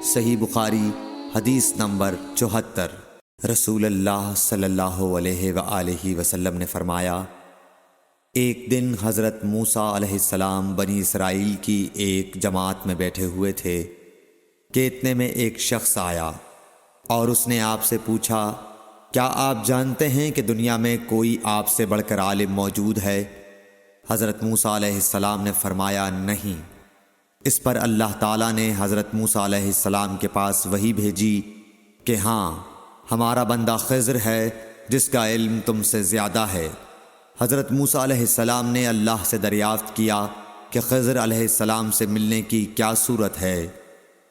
صحیح بخاری حدیث نمبر 74۔ رسول اللہ صلی اللہ علیہ وآلہ وسلم نے فرمایا، ایک دن حضرت موسیٰ علیہ السلام بنی اسرائیل کی ایک جماعت میں بیٹھے ہوئے تھے کہ اتنے میں ایک شخص آیا اور اس نے آپ سے پوچھا، کیا آپ جانتے ہیں کہ دنیا میں کوئی آپ سے بڑھ کر عالم موجود ہے؟ حضرت موسیٰ علیہ السلام نے فرمایا، نہیں۔ اس پر اللہ تعالیٰ نے حضرت موسیٰ علیہ السلام کے پاس وحی بھیجی کہ ہاں، ہمارا بندہ خضر ہے جس کا علم تم سے زیادہ ہے۔ حضرت موسیٰ علیہ السلام نے اللہ سے دریافت کیا کہ خضر علیہ السلام سے ملنے کی کیا صورت ہے؟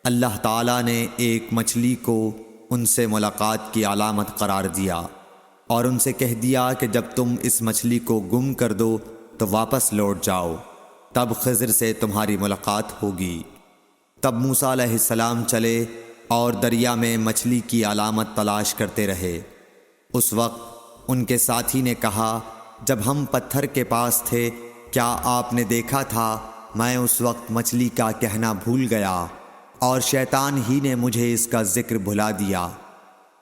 اللہ تعالیٰ نے ایک مچھلی کو ان سے ملاقات کی علامت قرار دیا اور ان سے کہہ دیا کہ جب تم اس مچھلی کو گم کر دو تو واپس لوٹ جاؤ، تب خضر سے تمہاری ملاقات ہوگی۔ تب موسیٰ علیہ السلام چلے اور دریا میں مچھلی کی علامت تلاش کرتے رہے۔ اس وقت ان کے ساتھی نے کہا، جب ہم پتھر کے پاس تھے کیا آپ نے دیکھا تھا؟ میں اس وقت مچھلی کا کہنا بھول گیا اور شیطان ہی نے مجھے اس کا ذکر بھلا دیا۔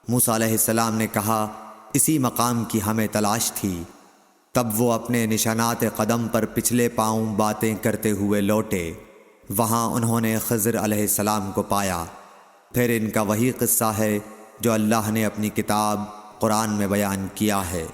موسیٰ علیہ السلام نے کہا، اسی مقام کی ہمیں تلاش تھی۔ تب وہ اپنے نشانات قدم پر پچھلے پاؤں باتیں کرتے ہوئے لوٹے۔ وہاں انہوں نے خضر علیہ السلام کو پایا۔ پھر ان کا وہی قصہ ہے جو اللہ نے اپنی کتاب قرآن میں بیان کیا ہے۔